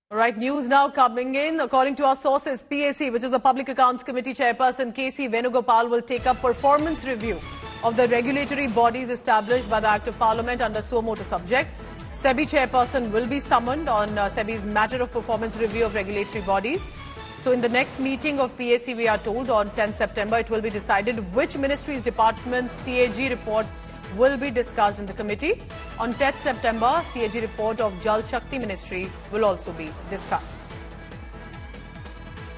All right, news now coming in. According to our sources, PAC, which is the Public Accounts Committee chairperson, KC Venugopal, will take up performance review of the regulatory bodies established by the Act of Parliament under suo motu subject. SEBI chairperson will be summoned on SEBI's matter of performance review of regulatory bodies. So in the next meeting of PAC, we are told on 10 September, it will be decided which ministry's department's CAG report will be discussed in the committee. On 10th September, CAG report of Jal Shakti Ministry will also be discussed.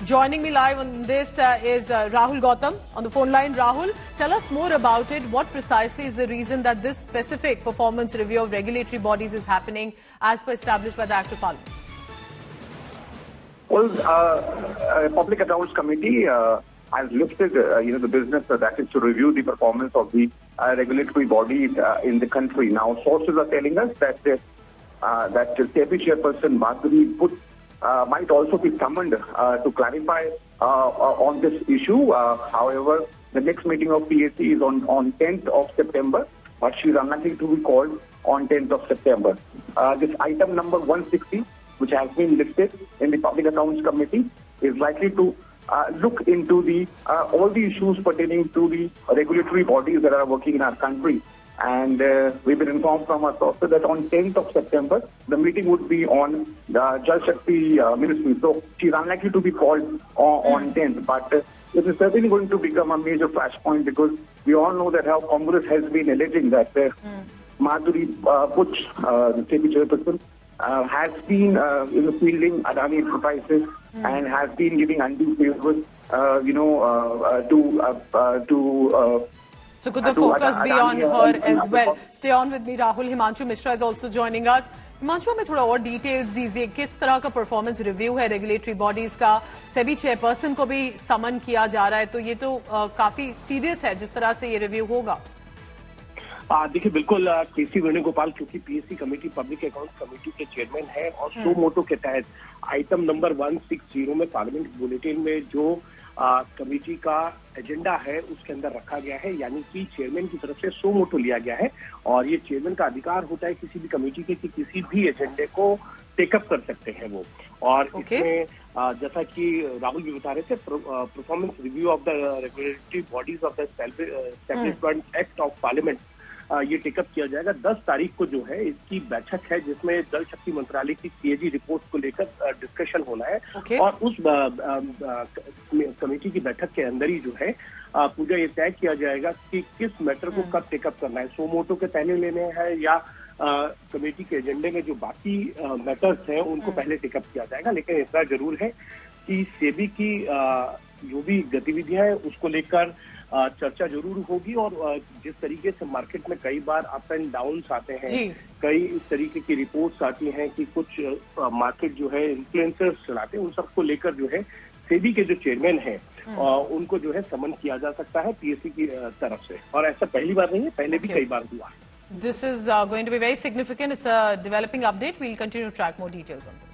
Joining me live on this is Rahul Gautam on the phone line. Rahul, tell us more about it. What precisely is the reason that this specific performance review of regulatory bodies is happening as per established by the Act of Parliament? Well, Public Accounts Committee has lifted, the business that is to review the performance of the regulatory bodies in the country. Now, sources are telling us that that SEBI chairperson Madhuri Putt might also be summoned to clarify on this issue. However, the next meeting of PAC is on 10th of September, but she is unlikely to be called on 10th of September. This item number 160, which has been listed in the Public Accounts Committee, is likely to look into the all the issues pertaining to the regulatory bodies that are working in our country. And we've been informed from our sources that on 10th of September, the meeting would be on the Jal Shakti Ministry. So she's unlikely to be called on 10th. But it is certainly going to become a major flashpoint because we all know that how Congress has been alleging that Madhuri Putt, the SEBI chairperson, has been fielding Adani Enterprises and has been giving undue favors, So could the focus be on her as well? Stay on with me, Rahul. Himanshu Mishra is also joining us. Himanshu, हमें थोड़ा और details दीजिए, किस तरह का performance review है regulatory bodies का? SEBI chairperson को भी समन किया जा रहा है, तो ये तो काफी सीरियस है जिस तरह से ये रिव्यू होगा। देखिए, बिल्कुल केसी वेणुगोपाल क्योंकि PAC committee public accounts committee के चेयरमैन है और सो मोटो के तहत आइटम नंबर 160 में पार्लियामेंट बुलेटिन में जो कमेटी का एजेंडा है उसके अंदर रखा गया है, यानी कि चेयरमैन की तरफ से सो मोटो लिया गया है और ये चेयरमैन का अधिकार होता है किसी भी कमेटी के कि किसी भी एजेंडे को टेकअप कर सकते हैं वो। और इसमें जैसा कि राहुल भी बता रहे थे, performance review of the regulatory bodies of the establishment act of parliament ये टेकअप किया जाएगा। 10 तारीख को जो है इसकी बैठक है जिसमें जल शक्ति मंत्रालय की सीएजी रिपोर्ट को लेकर डिस्कशन होना है और उस कमेटी की बैठक के अंदर ही जो है पूजा ये तय किया जाएगा कि किस मैटर को कब टेकअप करना है, सो मोटो के पहले लेने हैं या कमेटी के एजेंडे में जो बाकी मैटर्स हैं उनको पहले टेकअप किया जाएगा। लेकिन इतना जरूर है कि सेबी की जो भी गतिविधियां हैं उसको लेकर चर्चा जरूर होगी और जिस तरीके से मार्केट में कई बार अप एंड डाउन्स आते हैं, कई इस तरीके की रिपोर्ट्स आती हैं कि कुछ मार्केट जो है इन्फ्लुएंसर्स चलाते हैं, उन सबको लेकर जो है सेबी के जो चेयरमैन हैं उनको जो है समन किया जा सकता है पीएसी की तरफ से। और ऐसा पहली बार नहीं है, पहले भी कई बार हुआ है। This is going to be very significant. It's a developing update. We'll continue to track more details on this.